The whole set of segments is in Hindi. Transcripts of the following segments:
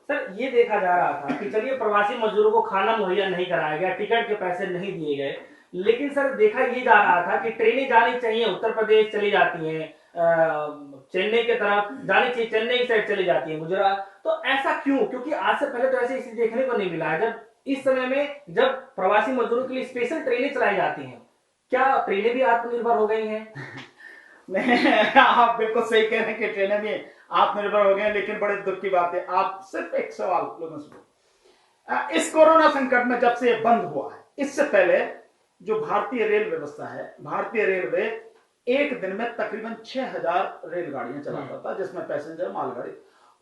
सर ये देखा जा रहा था कि चलिए प्रवासी मजदूरों को खाना मुहैया नहीं कराया गया, टिकट के पैसे नहीं दिए गए, लेकिन सर देखा ये जा रहा था कि ट्रेनें जानी चाहिए, उत्तर प्रदेश चली जाती हैं, चेन्नई की तरफ जानी चाहिए, चेन्नई की साइड चली जाती है, गुजरात। तो ऐसा क्यों? क्योंकि आज से पहले तो ऐसे स्थिति देखने को नहीं मिला है। जब इस समय में जब प्रवासी मजदूरों के लिए स्पेशल ट्रेनें चलाई जाती हैं, क्या ट्रेनें भी आत्मनिर्भर हो गई हैं? नहीं, आप बिल्कुल सही कह रहे हैं कि ट्रेनें भी आत्मनिर्भर हो गए हैं, लेकिन बड़े दुख की बात है। आप सिर्फ एक सवाल लोगों से, इस कोरोना संकट में जब से बंद हुआ है, इससे पहले जो भारतीय रेल व्यवस्था है, भारतीय रेलवे एक दिन में तकरीबन 6000 रेलगाड़ियां चलाता था, जिसमें पैसेंजर मालगाड़ी,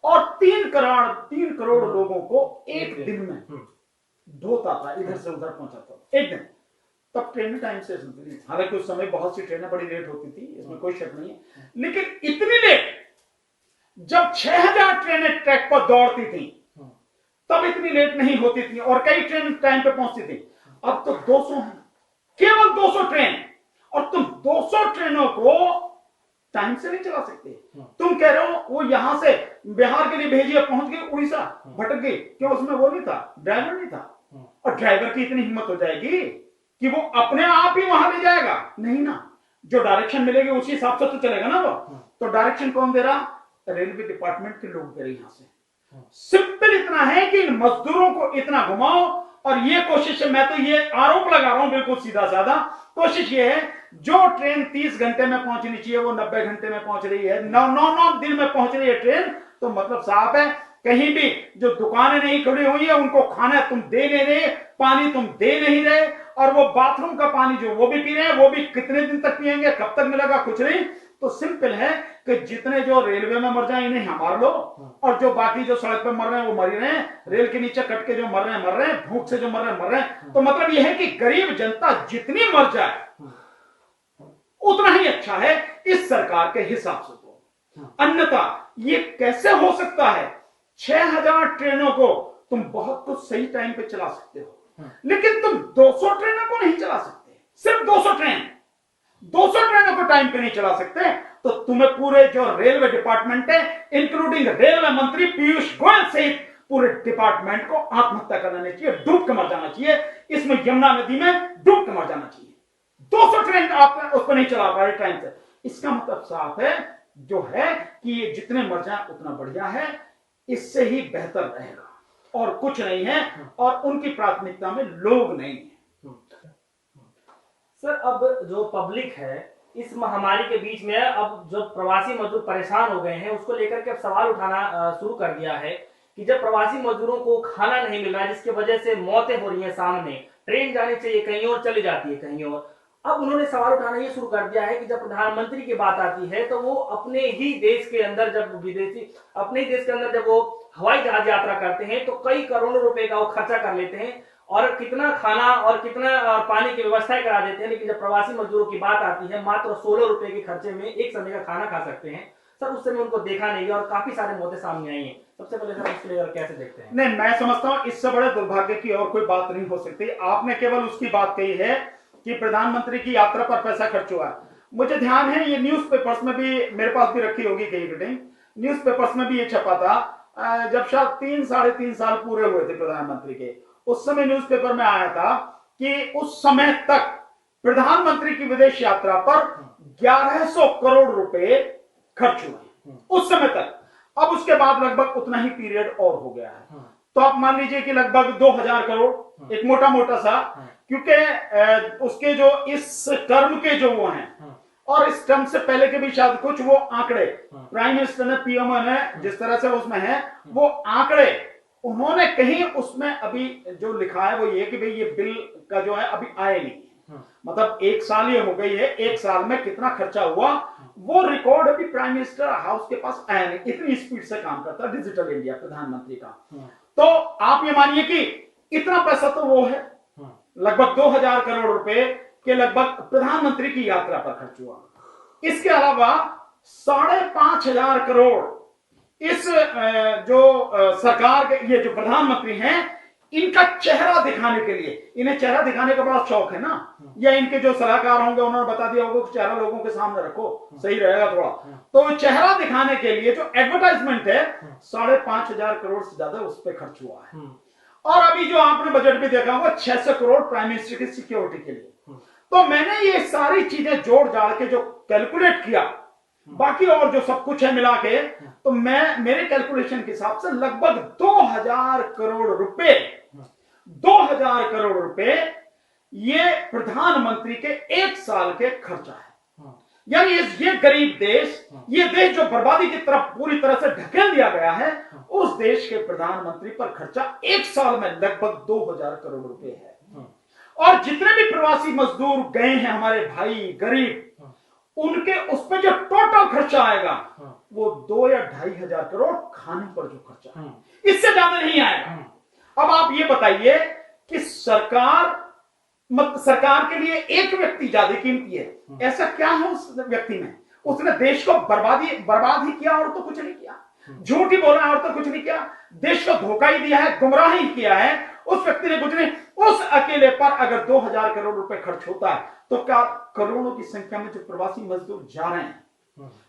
और 3 करोड़ लोगों को एक दिन में ढोता था, इधर से उधर पहुंचाता था एक दिन। तब ट्रेन टाइम से चलती थी, हालांकि उस समय बहुत सी ट्रेनें बड़ी लेट होती थी, इसमें कोई शक नहीं है, लेकिन इतनी लेट जब 6000 ट्रेनें ट्रैक पर दौड़ती थी तब इतनी लेट नहीं होती थी, और कई ट्रेन टाइम पे पहुंचती थी। अब तो 200 है, केवल 200 ट्रेन, और तुम 200 ट्रेनों को टाइम से नहीं चला सकते। तुम कह रहे हो वो यहां से बिहार के लिए भेजिए, पहुंच गई उड़ीसा, भटक गई, क्यों? उसमें वो नहीं था, ड्राइवर नहीं था। और ड्राइवर की इतनी हिम्मत हो जाएगी कि वो अपने आप ही वहां ले जाएगा? नहीं ना, जो डायरेक्शन मिलेगी उसी हिसाब से तो चलेगा ना वो। तो डायरेक्शन कौन दे रहा? रेलवे डिपार्टमेंट के लोग दे रहे यहां से। सिंपल इतना है कि इन मजदूरों को इतना घुमाओ, और ये कोशिश है, मैं तो ये आरोप लगा रहा हूं बिल्कुल सीधा साधा, कोशिश ये है जो ट्रेन 30 घंटे में पहुंचनी चाहिए वो 90 घंटे में पहुंच रही है, 9 दिन में पहुंच रही है ट्रेन। तो मतलब साफ है, कहीं भी जो दुकानें नहीं खुली हुई है उनको खाना तुम दे नहीं रहे, पानी तुम दे नहीं रहे, और वो बाथरूम का पानी जो वो भी पी रहे हैं, वो भी कितने दिन तक पिएंगे, कब तक मिलेगा, कुछ नहीं। तो सिंपल है कि जितने जो रेलवे में मर जाए इन्हें मार लो, और जो बाकी जो सड़क पर मर रहे हैं वो मर रहे हैं, रेल के नीचे कट के जो मर रहे हैं, भूख से जो मर रहे हैं। तो मतलब यह है कि गरीब जनता जितनी मर जाए उतना ही अच्छा है इस सरकार के हिसाब से। तो अन्यथा ये कैसे हो सकता है? 6000 ट्रेनों को तुम बहुत कुछ सही टाइम पे चला सकते हो, लेकिन तुम 200 ट्रेनों को नहीं चला सकते। सिर्फ 200 ट्रेनों को टाइम पे नहीं चला सकते, तो तुम्हें पूरे जो रेलवे डिपार्टमेंट है, इंक्लूडिंग रेलवे मंत्री पीयूष गोयल सहित पूरे डिपार्टमेंट को आत्महत्या कर लेनी चाहिए, डूब के मर जाना चाहिए, इसमें यमुना नदी में डूब के मर जाना चाहिए। 200 ट्रेन आप उसको नहीं चला पा रहे टाइम से। इसका मतलब साफ है जो है कि ये जितने मर जाए उतना बढ़िया है, इससे ही बेहतर रहेगा और कुछ नहीं है, और उनकी प्राथमिकता में लोग नहीं है। सर अब जो पब्लिक है इस महामारी के बीच में, अब जो प्रवासी मजदूर परेशान हो गए हैं उसको लेकर के अब सवाल उठाना शुरू कर दिया है कि जब प्रवासी मजदूरों को खाना नहीं मिल रहा है, जिसकी वजह से मौतें हो रही हैं, सामने ट्रेन जानी चाहिए कहीं और चली जाती है कहीं और, अब उन्होंने सवाल उठाना ये शुरू कर दिया है कि जब प्रधानमंत्री की बात आती है तो वो अपने ही देश के अंदर, जब विदेशी अपने ही देश के अंदर जब वो हवाई जहाज यात्रा करते हैं तो कई करोड़ों रुपए का वो खर्चा कर लेते हैं और कितना खाना और कितना पानी की व्यवस्था करा देते हैं, लेकिन जब प्रवासी मजदूरों की बात आती है मात्र 16 रुपए के खर्चे में एक समय का खाना खा सकते हैं। सर उस समय उनको देखा नहीं गया और काफी सारे मौतें सामने आई हैं। सबसे पहले सर इसको लेकर कैसे देखते हैं? नहीं, मैं समझता हूं इससे बड़े दुर्भाग्य की और कोई बात नहीं हो सकती। आपने केवल उसकी बात कही है कि प्रधानमंत्री की यात्रा पर पैसा खर्च हुआ। मुझे ध्यान है ये न्यूज़पेपर्स में भी, मेरे पास भी रखी होगी कई कटिंग, न्यूज़पेपर्स में भी ये छपा था जब शायद 3-3.5 साल पूरे हुए थे प्रधानमंत्री के, उस समय न्यूज़पेपर में आया था कि उस समय तक प्रधानमंत्री की विदेश यात्रा पर 1100 करोड़ रुपए खर्च हुए उस समय तक। अब उसके बाद लगभग उतना ही पीरियड और हो गया है, तो आप मान लीजिए कि लगभग 2000 करोड़, एक मोटा मोटा सा, क्योंकि उसके जो इस टर्म के जो वो हैं और इस टर्म से पहले के भी शायद कुछ वो आंकड़े प्राइम मिनिस्टर ने, पीएम ने जिस तरह से उसमें है वो आंकड़े उन्होंने कहीं उसमें अभी जो लिखा है वो ये कि भाई ये बिल का जो है अभी आए नहीं, मतलब 1 साल ये हो गई है, 1 साल में कितना खर्चा हुआ वो रिकॉर्ड अभी प्राइम मिनिस्टर हाउस के पास आया नहीं। इतनी स्पीड से काम करता है डिजिटल इंडिया प्रधानमंत्री का। तो आप ये मानिए कि इतना पैसा तो वो है, लगभग 2000 करोड़ रुपए के लगभग प्रधानमंत्री की यात्रा पर खर्च हुआ। इसके अलावा 5,500 करोड़ इस जो सरकार के ये जो प्रधानमंत्री हैं इनका चेहरा दिखाने के लिए, इन्हें चेहरा दिखाने का बड़ा शौक है ना, या इनके जो सलाहकार होंगे उन्होंने बता दिया होगा कि चेहरा लोगों के सामने रखो, सही रहेगा थोड़ा, तो चेहरा दिखाने के लिए जो एडवर्टाइजमेंट है 5,500 करोड़ से ज्यादा उस पर खर्च हुआ है। और अभी जो आपने बजट भी देखा होगा 600 करोड़ प्राइम मिनिस्टर की सिक्योरिटी के लिए। तो मैंने ये सारी चीजें जोड़ जाड़ के जो कैलकुलेट किया, बाकी और जो सब कुछ है मिला के, तो मैं मेरे कैलकुलेशन के हिसाब से लगभग 2,000 करोड़ रुपए, 2,000 करोड़ रुपए ये प्रधानमंत्री के एक साल के खर्चा है। यानी ये गरीब देश, ये देश जो बर्बादी की तरफ पूरी तरह से ढकेल दिया गया है, उस देश के प्रधानमंत्री पर खर्चा एक साल में लगभग 2,000 करोड़ रुपए है। और जितने भी प्रवासी मजदूर गए हैं हमारे भाई गरीब, उनके उस पर जो टोटल खर्चा आएगा वो 2 या 2,500 करोड़ खाने पर जो खर्चा है, इससे ज्यादा नहीं आएगा। अब आप ये बताइए कि सरकार के लिए एक व्यक्ति ज्यादा कीमती है, ऐसा क्या है उस व्यक्ति में? उसने देश को बर्बाद ही किया और तो कुछ नहीं किया, झूठ ही बोला और तो कुछ नहीं किया, देश को धोखा ही दिया है, गुमराह ही किया है, उस व्यक्ति ने कुछ नहीं। उस अकेले पर अगर 2,000 करोड़ रुपए खर्च होता है तो क्या करोड़ों की संख्या में जो प्रवासी मजदूर जा रहे हैं,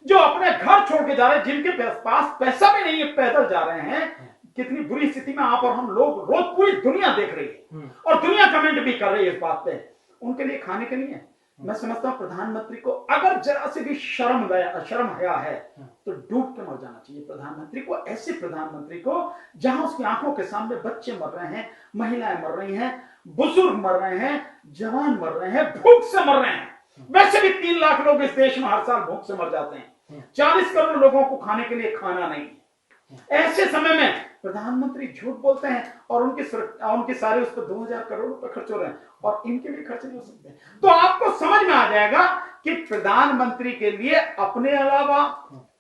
जो अपने घर छोड़ के जा रहे हैं, जिनके पास पैसा भी नहीं है, पैदल जा रहे हैं, कितनी बुरी स्थिति में आप और हम लोग रोज पूरी दुनिया देख रही है और दुनिया कमेंट भी कर रही है इस बात पे, उनके लिए खाने के लिए है। मैं समझता हूं प्रधानमंत्री को अगर जरा से भी शर्म हया है तो डूब के मर जाना चाहिए प्रधानमंत्री को। ऐसे प्रधानमंत्री को जहां उसकी आंखों के सामने बच्चे मर रहे हैं, महिलाएं मर रही हैं, बुजुर्ग मर रहे हैं, जवान मर रहे हैं, भूख से मर रहे हैं। वैसे भी 3 लाख लोग इस देश में हर साल भूख से मर जाते हैं, 40 करोड़ लोगों को खाने के लिए खाना नहीं है। ऐसे समय में प्रधानमंत्री झूठ बोलते हैं और उनके सारे उस पर 2,000 करोड़ रुपए खर्च हो रहे हैं और इनके लिए खर्च नहीं हो सकते। तो आपको समझ में आ जाएगा कि प्रधानमंत्री के लिए अपने अलावा,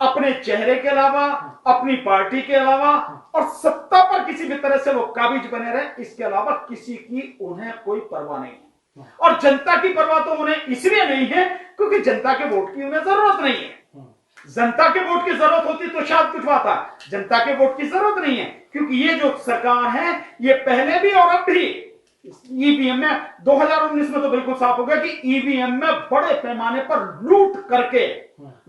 अपने चेहरे के अलावा, अपनी पार्टी के अलावा और सत्ता पर किसी भी तरह से वो काबिज बने रहे, इसके अलावा किसी की उन्हें कोई परवाह नहीं है। और जनता की परवाह तो उन्हें इसलिए नहीं है क्योंकि जनता के वोट की उन्हें जरूरत नहीं है। जनता के वोट की जरूरत होती तो शायद कुछ बात है, जनता के वोट की जरूरत नहीं है क्योंकि ये जो सरकार है ये पहले भी और अब भी ईवीएम में 2019 में तो बिल्कुल साफ हो गया कि ईवीएम में बड़े पैमाने पर लूट करके,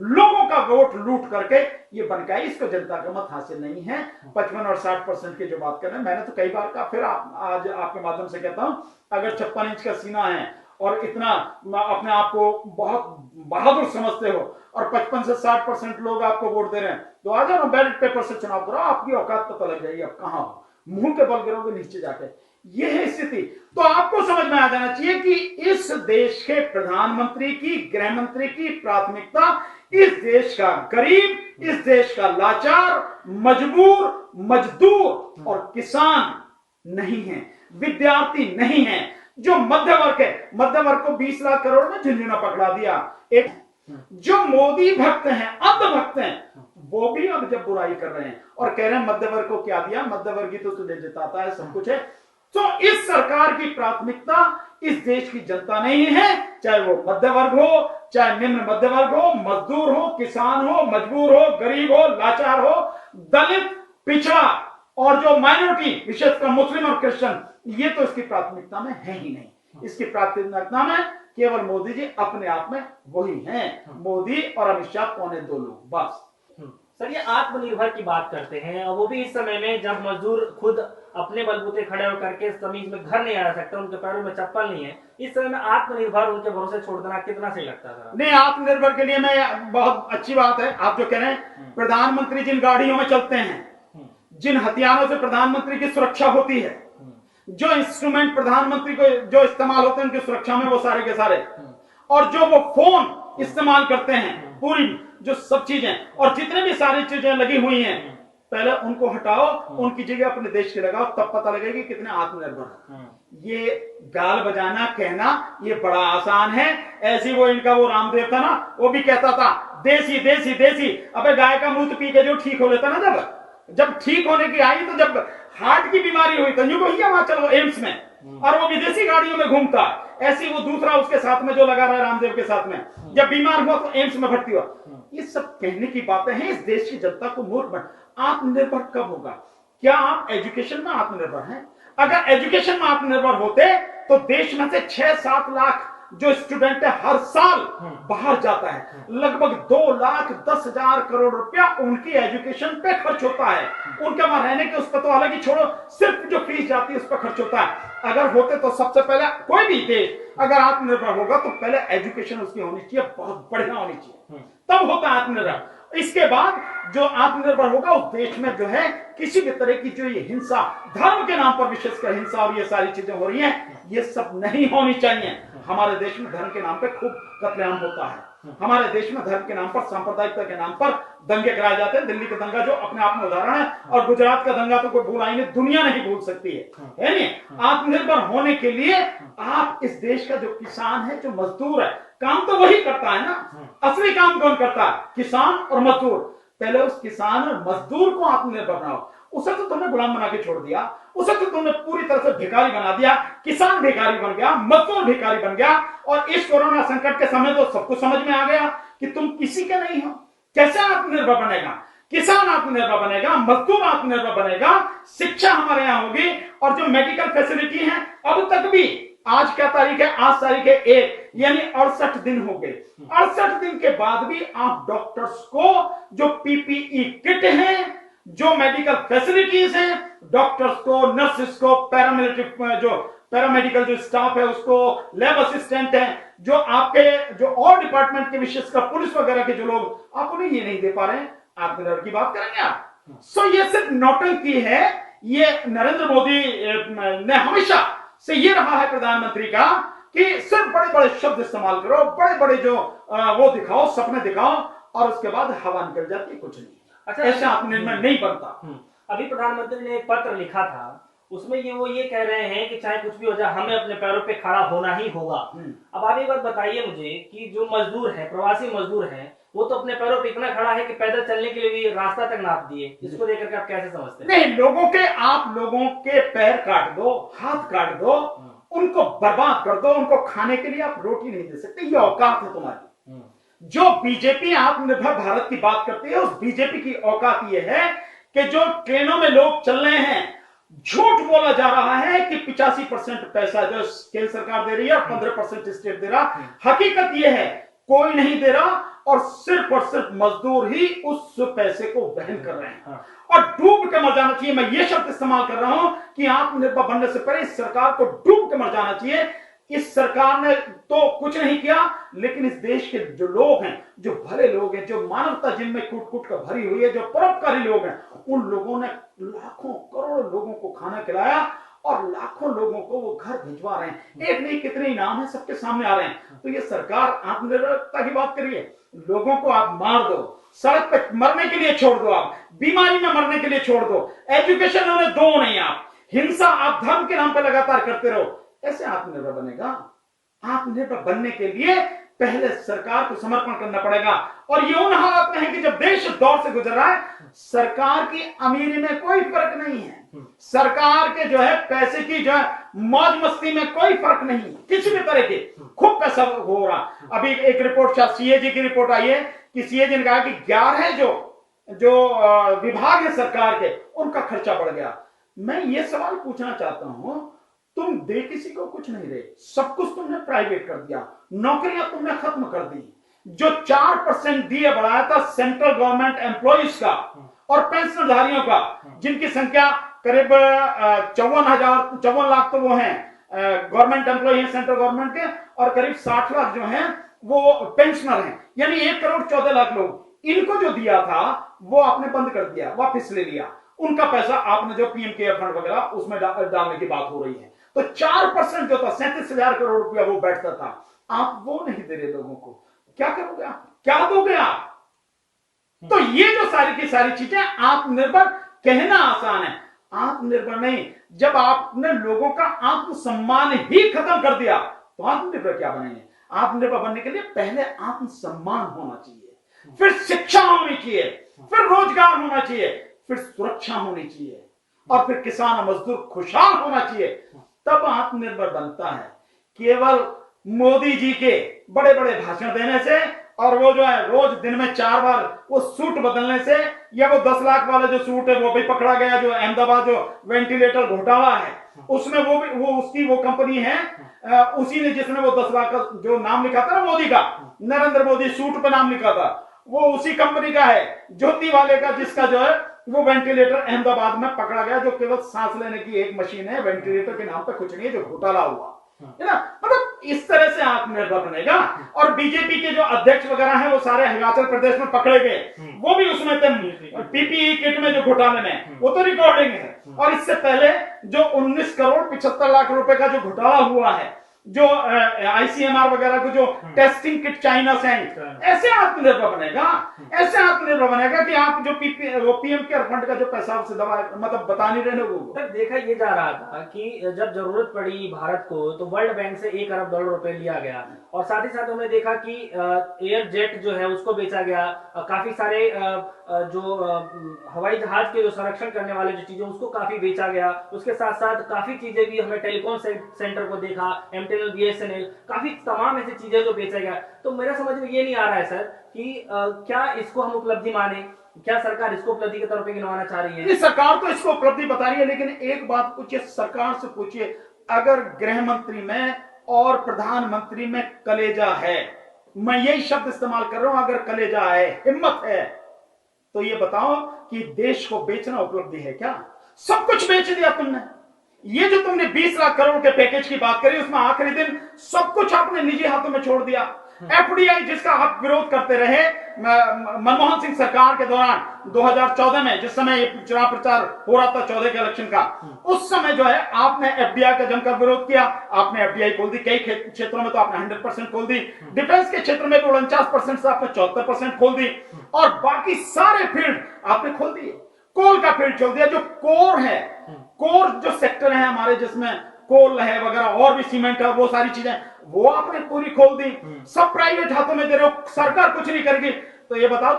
लोगों का वोट लूट करके ये बन गया। इसको जनता का मत हासिल नहीं है। 55 और 60% की जो बात कर रहे हैं, मैंने तो कई बार कहा, फिर आज आपके माध्यम से कहता हूं, अगर 56 इंच का सीना है और इतना अपने आप को बहुत बहादुर समझते हो और 55 से 60% लोग आपको वोट दे रहे हैं, तो आ जाओ बैलेट पेपर से चुनाव करो, आपकी औकात पता लग जाएगी आप कहां हो, मुंह के बल गिरोगे नीचे जाके। यह है स्थिति। तो आपको समझ में आ जाना चाहिए कि इस देश के प्रधानमंत्री की, गृह मंत्री की प्राथमिकता इस देश का गरीब, इस देश का लाचार, मजबूर, मजदूर और किसान नहीं है, विद्यार्थी नहीं है, जो मध्य वर्ग है। मध्य वर्ग को 20 लाख करोड़ में झुंझुना पकड़ा दिया। एक जो मोदी भक्त हैं, अंध भक्त हैं, वो भी अब जब बुराई कर रहे हैं और कह रहे हैं मध्य वर्ग को क्या दिया, मध्य वर्ग ही तो तुझे जिताता है, सब कुछ है। तो इस सरकार की प्राथमिकता इस देश की जनता नहीं है, चाहे वो मध्य वर्ग हो, चाहे निम्न मध्य वर्ग हो, मजदूर हो, किसान हो, मजबूर हो, गरीब हो, लाचार हो, दलित, पिछड़ा और जो माइनॉरिटी, विशेषकर मुस्लिम और क्रिश्चियन, ये तो इसकी प्राथमिकता में है ही नहीं। इसकी प्राथमिकता में केवल मोदी जी अपने आप में वही हैं, मोदी और अमित शाह पौने 2 लोग बस। सर, ये आत्मनिर्भर की बात करते हैं और वो भी इस समय में जब मजदूर खुद अपने बलबूते खड़े होकर के तमीज में घर नहीं आ सकते, उनके पैरों में चप्पल नहीं है, इस समय में आत्मनिर्भर उनके भरोसे छोड़ देना कितना सही लगता है? नहीं, आत्मनिर्भर के लिए मैं, बहुत अच्छी बात है आप जो कह रहे हैं। प्रधानमंत्री जिन गाड़ियों में चलते हैं, जिन हथियारों से प्रधानमंत्री की सुरक्षा होती है, जो इंस्ट्रूमेंट प्रधानमंत्री को जो इस्तेमाल होते हैं उनकी सुरक्षा में, वो सारे के सारे, और जो वो फोन इस्तेमाल करते हैं, पूरी जो सब चीजें और जितने भी सारी चीजें लगी हुई हैं, पहले उनको हटाओ, उनकी जगह अपने देश की लगाओ, तब पता लगेगी कितने आत्मनिर्भर है। ये गाल बजाना, कहना ये बड़ा आसान है। ऐसी वो इनका वो रामदेव था ना, वो भी कहता था देसी देसी देसी। अबे गाय का मूत्र पी के जो ठीक हो लेता ना, जब ठीक होने की आई, तो जब हार्ट की बीमारी हुई तो यूं भैया वहां चलो एम्स में, और वो विदेशी गाड़ियों में घूमता। ऐसी वो दूसरा उसके साथ में जो लगा रहा है रामदेव के साथ में, जब बीमार हुआ तो एम्स में भर्ती हुआ। ये सब कहने की बातें हैं। इस देश की जनता को मूर्ख बन। आत्मनिर्भर कब होगा? क्या आप एजुकेशन में आत्मनिर्भर हैं? अगर एजुकेशन में आत्मनिर्भर होते तो देश में से 6-7 लाख जो स्टूडेंट है हर साल बाहर जाता है, लगभग 2,10,000 करोड़ रुपया उनकी एजुकेशन पे खर्च होता है। उनके वहां रहने के उस पर तो अलग ही छोड़ो, सिर्फ जो फीस जाती है उस पर खर्च होता है। अगर होते तो सबसे पहले कोई भी देश अगर आत्मनिर्भर होगा तो पहले एजुकेशन उसकी होनी चाहिए, बहुत बढ़िया होनी चाहिए, तब होता है आत्मनिर्भर। इसके बाद जो आत्मनिर्भर होगा उस देश में जो है किसी भी तरह की जो ये हिंसा, धर्म के नाम पर विशेषकर हिंसा और ये सारी चीजें हो रही हैं, ये सब नहीं होनी चाहिए। हमारे देश में धर्म के नाम पर खूब कत्लेआम होता है। हमारे देश में धर्म के नाम पर, सांप्रदायिकता के नाम पर दंगे कराए जाते हैं। दिल्ली का दंगा जो अपने आप में उदाहरण है, और गुजरात का दंगा तो कोई भूल आई नहीं, दुनिया नहीं भूल सकती है नहीं। आत्मनिर्भर होने के लिए आप इस देश का जो किसान है, जो मजदूर है, काम तो वही करता है ना। असली काम कौन करता है? किसान और मजदूर। पहले उस किसान और मजदूर को आत्मनिर्भर बनाओ। उसे तो तुमने गुलाम बना के छोड़ दिया, उसे तो तुमने पूरी तरह से भिखारी बना दिया। किसान भिखारी बन गया, मजदूर भिखारी बन गया, और इस कोरोना संकट के समय तो सबको समझ में आ गया कि तुम किसी के नहीं हो। कैसे आत्मनिर्भर बनेगा? किसान आत्मनिर्भर बनेगा, मजदूर आत्मनिर्भर बनेगा, शिक्षा हमारे यहां होगी, और जो मेडिकल फैसिलिटी है, अब तक भी, आज क्या तारीख है? आज तारीख है 1, यानी 68 दिन हो गए। 68 दिन के बाद भी आप डॉक्टर्स को जो पीपीई किट है, जो मेडिकल फैसिलिटीज हैं, डॉक्टर्स को, नर्सेस को, पैरामेडिकल जो स्टाफ है उसको, लैब असिस्टेंट है, जो आपके जो और डिपार्टमेंट के विशेषकर पुलिस वगैरह के जो लोग, आप उन्हें ये नहीं दे पा रहे हैं। आत्मनिर्भर की बात करेंगे आप? सो ये सिर्फ नौटंकी है। ये नरेंद्र मोदी ने हमेशा से ये रहा है प्रधानमंत्री का कि सिर्फ बड़े बड़े शब्द इस्तेमाल करो, बड़े बड़े जो वो दिखाओ, सपने दिखाओ, और उसके बाद हवा निकल जाती है, कुछ नहीं। अच्छा, ऐसा आत्मनिर्भर नहीं बनता। अभी प्रधानमंत्री ने एक पत्र लिखा था, उसमें वो ये कह रहे हैं कि चाहे कुछ भी हो जाए, हमें अपने पैरों पे खड़ा होना ही होगा। अब आप एक बात बताइए मुझे कि जो मजदूर है, प्रवासी मजदूर हैं, वो तो अपने पैरों पे इतना खड़ा है कि पैदल चलने के लिए भी रास्ता तक नाप दिए। इसको लेकर के आप कैसे समझते हैं? नहीं, आप लोगों के पैर काट दो, हाथ काट दो, उनको बर्बाद कर दो, उनको खाने के लिए आप रोटी नहीं दे सकते, ये औकात है तुम्हारी। जो बीजेपी आत्मनिर्भर भारत की बात करती है, उस बीजेपी की औकात ये है कि जो ट्रेनों में लोग चल रहे हैं, झूठ बोला जा रहा है कि 85% पैसा जो केंद्र सरकार दे रही है और 15% स्टेट दे रहा। हकीकत यह है कोई नहीं दे रहा, और सिर्फ मजदूर ही उस पैसे को वहन कर रहे हैं, और डूब के मर जाना चाहिए। मैं ये शब्द इस्तेमाल कर रहा हूं कि आत्मनिर्भर बनने से पहले इस सरकार को डूब के मर जाना चाहिए। इस सरकार ने तो कुछ नहीं किया, लेकिन इस देश के जो लोग हैं, जो भले लोग हैं, जो मानवता जिनमें कूट कूट कर भरी हुई है, जो परोपकारी लोग हैं, उन लोगों ने लाखों करोड़ों लोगों को खाना खिलाया, और लाखों लोगों को वो घर भिजवा रहे हैं। एक नहीं कितने नाम है सबके सामने आ रहे हैं। तो ये सरकार आत्मनिर्भरता की बात करिए, लोगों को आप मार दो, सड़क पे मरने के लिए छोड़ दो, आप बीमारी में मरने के लिए छोड़ दो, एजुकेशन उन्हें दो नहीं, आप हिंसा आप धर्म के नाम पे लगातार करते रहो, ऐसे आत्मनिर्भर बनेगा? आत्मनिर्भर बनने के लिए पहले सरकार को समर्पण करना पड़ेगा। और ये उन हालात में है कि जब देश दौर से गुजर रहा है, सरकार की अमीरी में कोई फर्क नहीं है, सरकार के जो है पैसे की जो है मौज मस्ती में कोई फर्क नहीं, किसी भी तरह के खूब पैसा हो रहा। अभी एक रिपोर्ट, सीएजी की रिपोर्ट आई है कि सीएजी ने कहा कि 11 जो विभाग है सरकार के, उनका खर्चा बढ़ गया। मैं ये सवाल पूछना चाहता हूं, तुम दे किसी को कुछ नहीं रहे, सब कुछ तुमने प्राइवेट कर दिया, नौकरियां तुमने खत्म कर दी। जो 4% दिए बढ़ाया था सेंट्रल गवर्नमेंट एम्प्लॉइज का और पेंशनधारियों का, जिनकी संख्या करीब 54 लाख तो वो हैं गवर्नमेंट एम्प्लॉय हैं सेंट्रल गवर्नमेंट के, और करीब 60 लाख जो हैं वो पेंशनर हैं, यानी 1,14,00,000 लोग। इनको जो दिया था वो आपने बंद कर दिया, वापस ले लिया। उनका पैसा आपने जो पीएम केयर फंड वगैरह उसमें डालने की बात हो रही है। तो 4% जो था 37,000 करोड़ रुपया वो बैठता था, आप वो नहीं दे रहे लोगों को, क्या करोगे आप? क्या दोगे आप? तो ये जो सारी की सारी चीजें, आत्मनिर्भर कहना आसान है, आत्मनिर्भर नहीं। जब आपने लोगों का आत्मसम्मान ही खत्म कर दिया तो आत्मनिर्भर क्या बनेंगे? आत्मनिर्भर बनने के लिए पहले आत्मसम्मान होना चाहिए, फिर शिक्षा होनी चाहिए, फिर रोजगार होना चाहिए, फिर सुरक्षा होनी चाहिए, और फिर किसान और मजदूर खुशहाल होना चाहिए, तब आत्मनिर्भर बनता है। केवल मोदी जी के बड़े बड़े भाषण देने से और वो जो है रोज दिन में 4 बार वो सूट बदलने से, या वो 10 लाख वाला जो सूट है वो भी पकड़ा गया, जो अहमदाबाद जो वेंटिलेटर घोटाला है उसमें वो भी, वो उसकी वो कंपनी है, उसी ने जिसने वो 10 लाख का जो नाम लिखा था ना मोदी का, नरेंद्र मोदी सूट पे नाम लिखा था, वो उसी कंपनी का है, ज्योति वाले का, जिसका जो है वो वेंटिलेटर अहमदाबाद में पकड़ा गया, जो केवल सांस लेने की एक मशीन है, वेंटिलेटर के नाम पे कुछ नहीं है, जो घोटाला हुआ है ना। मतलब इस तरह से आत्मनिर्भर बनेगा। और बीजेपी के जो अध्यक्ष वगैरह हैं वो सारे हिमाचल प्रदेश में पकड़े गए, वो भी उसमें थे, पीपीई किट में जो घोटाले में, वो तो रिकॉर्डिंग है। और इससे पहले जो 19 करोड़ 75 लाख रुपए का जो घोटाला हुआ है, जो आईसीएमआर वगैरह को जो टेस्टिंग किट चाइना से आई, ऐसे आत्मनिर्भर बनेगा, ऐसे आत्मनिर्भर बनेगा कि आप जो पीएम केयर फंड का जो पैसा उससे दवा मतलब बता नहीं रहे लोगों को। सर देखा ये जा रहा था कि जब जरूरत पड़ी भारत को तो वर्ल्ड बैंक से 1 अरब डॉलर रुपए लिया गया, और साथ ही साथ हमने देखा कि एयर जेट जो है उसको बेचा गया, काफी सारे जो हवाई जहाज के जो संरक्षण करने वाले जो चीजें उसको काफी बेचा गया। उसके साथ साथ काफी चीजें भी हमें टेलीकॉम सेंटर को देखा, एमटीएनएल, बीएसएनएल, काफी तमाम ऐसी चीजें जो बेचा गया। तो मेरा समझ में ये नहीं आ रहा है सर कि क्या इसको हम उपलब्धि माने, क्या सरकार इसको उपलब्धि के तौर पे गिनवाना चाह रही है? सरकार तो इसको उपलब्धि बता रही है, लेकिन एक बात पूछिए, सरकार से पूछिए, अगर गृह मंत्री में और प्रधानमंत्री में कलेजा है, मैं यही शब्द इस्तेमाल कर रहा हूं, अगर कलेजा है, हिम्मत है, तो ये बताओ कि देश को बेचना उपलब्धि है क्या? सब कुछ बेच दिया तुमने। ये जो तुमने 20 लाख करोड़ के पैकेज की बात करी, उसमें आखिरी दिन सब कुछ आपने निजी हाथों में छोड़ दिया। एफडीआई जिसका आप विरोध करते रहे मनमोहन सिंह सरकार के दौरान 2014 में, जिस समय चुनाव प्रचार हो रहा था 14 के इलेक्शन का, उस समय जो है आपने एफडीआई का जमकर विरोध किया, आपने एफडीआई खोल दी, कई क्षेत्रों में तो आपने 100% खोल दी, डिफेंस के क्षेत्र में 49% से आपने 74% खोल दी, और बाकी सारे फील्ड आपने खोल दिए। कोल का फील्ड छोड़ दिया, जो कोर है, कोर जो सेक्टर है हमारे, जिसमें कोल है वगैरह और भी सीमेंट है, वो सारी चीजें वो आपने पूरी खोल दी, सब प्राइवेट हाथों में दे रहे हो, सरकार कुछ नहीं करेगी। तो ये बताओ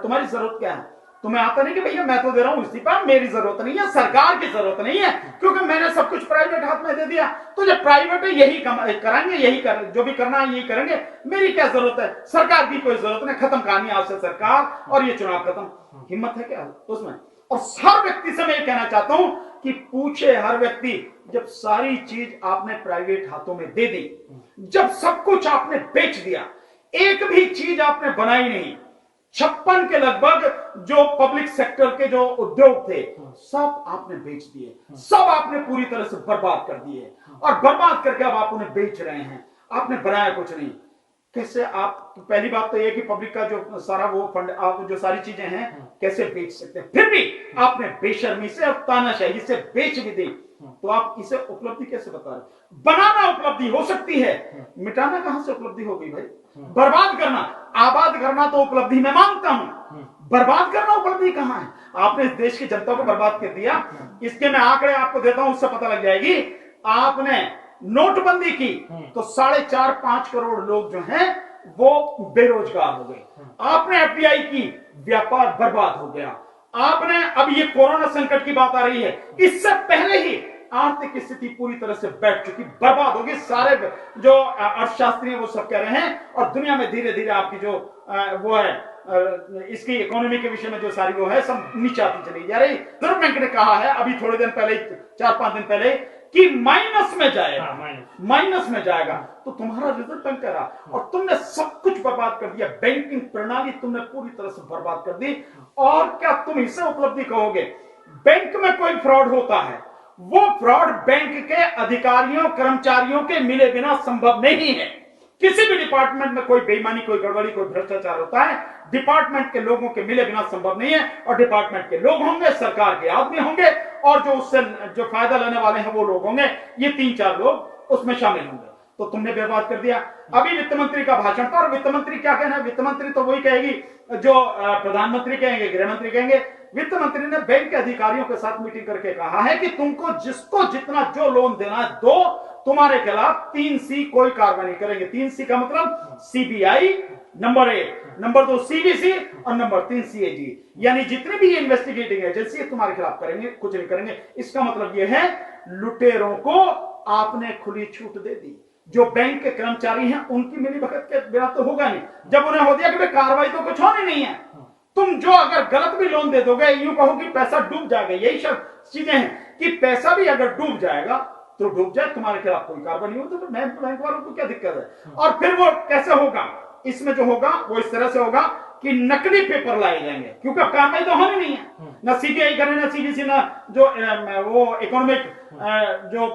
तुम्हारी जरूरत क्या है? तुम्हें आता नहीं कि भैया मैं तो दे रहा हूं इसी पर, मेरी जरूरत नहीं है, सरकार की जरूरत नहीं है, क्योंकि मैंने सब कुछ प्राइवेट हाथ में दे दिया। तो जो प्राइवेट है यही कराएंगे, यही जो भी करना है यही करेंगे, मेरी क्या जरूरत है? सरकार की कोई जरूरत नहीं, खत्म कहानी आपसे सरकार, और ये चुनाव खत्म। हिम्मत है क्या उसमें? और हर व्यक्ति से मैं ये कहना चाहता हूं कि पूछे हर व्यक्ति, जब सारी चीज आपने प्राइवेट हाथों में दे दी, जब सब कुछ आपने बेच दिया, एक भी चीज आपने बनाई नहीं, 56 के लगभग जो पब्लिक सेक्टर के जो उद्योग थे सब आपने बेच दिए, सब आपने पूरी तरह से बर्बाद कर दिए, और बर्बाद करके अब आप उन्हें बेच रहे हैं, आपने बनाया कुछ नहीं। कैसे आप, पहली बात तो यह कि पब्लिक का जो सारा वो फंड, आप जो सारी चीजें हैं कैसे बेच सकते हैं? फिर भी आपने बेशर्मी से और तानाशाही से बेच भी दी, तो आप इसे उपलब्धि कैसे बता रहे? बनाना उपलब्धि हो सकती है, मिटाना कहां से उपलब्धि हो गई भाई? बर्बाद करना, आबाद करना तो उपलब्धि मैं मानता हूं, बर्बाद करना उपलब्धि कहां है? आपने इस देश की जनता को बर्बाद कर दिया। इसके मैं आंकड़े आपको देता हूं, उससे पता लग जाएगी। आपने नोटबंदी की तो 4.5-5 करोड़ लोग जो हैं वो बेरोजगार हो गए। आपने एफडीआई की, व्यापार बर्बाद हो गया। आपने, अब ये कोरोना संकट की बात आ रही है, इससे पहले ही आर्थिक स्थिति पूरी तरह से बैठ चुकी, बर्बाद होगी। सारे जो अर्थशास्त्री हैं वो सब कह रहे हैं, और दुनिया में धीरे धीरे आपकी जो वो है इसकी इकोनॉमी के विषय में जो सारी वो है सब नीचे आती चली जा रही। रिजर्व बैंक ने कहा है अभी थोड़े दिन पहले, 4-5 दिन पहले, कि माइनस में जाएगा, माइनस में जाएगा। तो तुम्हारा रिजर्व बैंक कह रहा, और तुमने सब कुछ बर्बाद कर दिया, बैंकिंग प्रणाली तुमने पूरी तरह से बर्बाद कर दी। और क्या तुम इसे उपलब्धि कहोगे? बैंक में कोई फ्रॉड होता है, वो फ्रॉड बैंक के अधिकारियों कर्मचारियों के मिले बिना संभव नहीं है। किसी भी डिपार्टमेंट में कोई बेईमानी, कोई गड़बड़ी, कोई भ्रष्टाचार होता है, डिपार्टमेंट के लोगों के मिले बिना संभव नहीं है। और डिपार्टमेंट के लोग होंगे, सरकार के आदमी होंगे, और जो उससे जो फायदा लेने वाले हैं वो लोग होंगे, ये 3-4 लोग उसमें शामिल होंगे। तो तुमने बर्बाद कर दिया। अभी वित्त मंत्री का भाषण था, और वित्त मंत्री क्या कहना है? वित्त मंत्री तो वही कहेगी जो प्रधानमंत्री कहेंगे, गृह मंत्री कहेंगे। वित्त मंत्री ने बैंक के अधिकारियों के साथ मीटिंग करके कहा है कि तुमको जिसको जितना जो लोन देना है दो, तुम्हारे खिलाफ 3C कोई कार्रवाई नहीं करेंगे। 3C का मतलब सीबीआई नंबर 1, नंबर 2 सीबीसी, और नंबर 3 CAG, यानी जितनी भी इन्वेस्टिगेटिंग एजेंसी तुम्हारे खिलाफ करेंगे, कुछ नहीं करेंगे। इसका मतलब यह है लुटेरों को आपने खुली छूट दे दी। जो बैंक के कर्मचारी हैं उनकी मिलीभगत के बिना तो होगा नहीं। जब उन्हें हो दिया कि भाई कार्रवाई तो कुछ होनी नहीं है, तुम जो अगर गलत भी लोन दे दोगे, यूं कहो कि पैसा डूब जाएगा, यही सब चीजें हैं कि पैसा भी अगर डूब जाएगा तो डूब जाए, तुम्हारे खिलाफ कोई कार्रवाई नहीं होती, तो बैंक वालों को क्या दिक्कत है। और फिर वो कैसे होगा, इसमें जो होगा वो इस तरह से होगा कि नकली पेपर लाए जाएंगे, क्योंकि अब कार्रवाई तो होनी नहीं है, ना सीबीआई करे, ना सीबीसी, ना जो वो इकोनॉमिक जो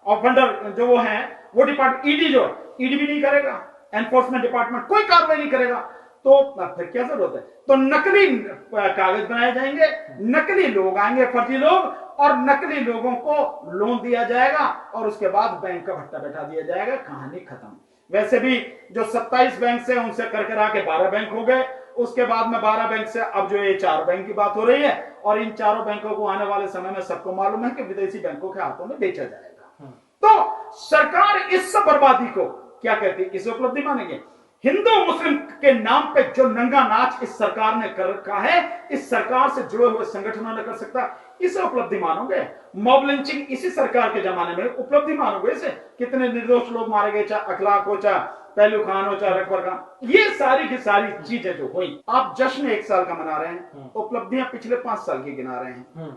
ऑफेंडर जो वो है वो डिपार्टमेंट, ईडी जो ईडी भी नहीं करेगा, एनफोर्समेंट डिपार्टमेंट कोई कार्रवाई नहीं करेगा, तो फिर क्या जरूरत है। तो नकली कागज बनाए जाएंगे, नकली लोग आएंगे, फर्जी लोग, और नकली लोगों को लोन दिया जाएगा और उसके बाद बैंक का भट्टा बैठा दिया जाएगा, कहानी खत्म। वैसे भी जो 27 बैंक से उनसे कर के 12 बैंक हो गए, उसके बाद में 12 बैंक से अब जो ये 4 बैंक की बात हो रही है, और इन चारों बैंकों को आने वाले समय में सबको मालूम है कि विदेशी बैंकों के हाथों में बेचा जाएगा। तो सरकार इस बर्बादी को क्या कहती है, इसे उपलब्धि मानेंगे। हिंदू मुस्लिम के नाम पे जो नंगा नाच इस सरकार ने कर रखा है, इस सरकार से जुड़े हुए संगठनों ने कर सकता, इसे उपलब्धि मानोगे। मॉब लिंचिंग इसी सरकार के जमाने में उपलब्धि मानोगे इसे, कितने निर्दोष लोग मारे गए, चाहे अखलाक हो, चाहे पहलू खान हो, चाहे अकबर खान, ये सारी की सारी चीजें जो हुई। आप जश्न 1 साल का मना रहे हैं, उपलब्धियां पिछले 5 साल की गिना रहे हैं,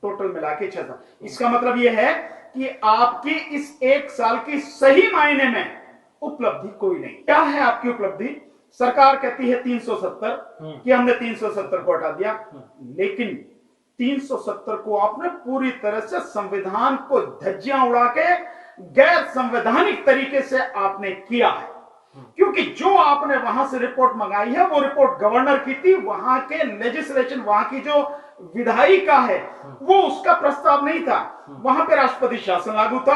टोटल मिला के 6 साल। इसका मतलब यह है कि आपकी इस 1 साल की सही मायने में उपलब्धि कोई नहीं। क्या है आपकी उपलब्धि? सरकार कहती है 370 कि हमने 370 को हटा दिया, लेकिन 370 को आपने पूरी तरह से संविधान को धज्जियां उड़ा के गैर संवैधानिक तरीके से आपने किया है, क्योंकि जो आपने वहां से रिपोर्ट मंगाई है वो रिपोर्ट गवर्नर की थी, वहां के लेजिस्लेशन, वहां की जो विधायिका है वो उसका प्रस्ताव नहीं था, वहां पे राष्ट्रपति शासन लागू था,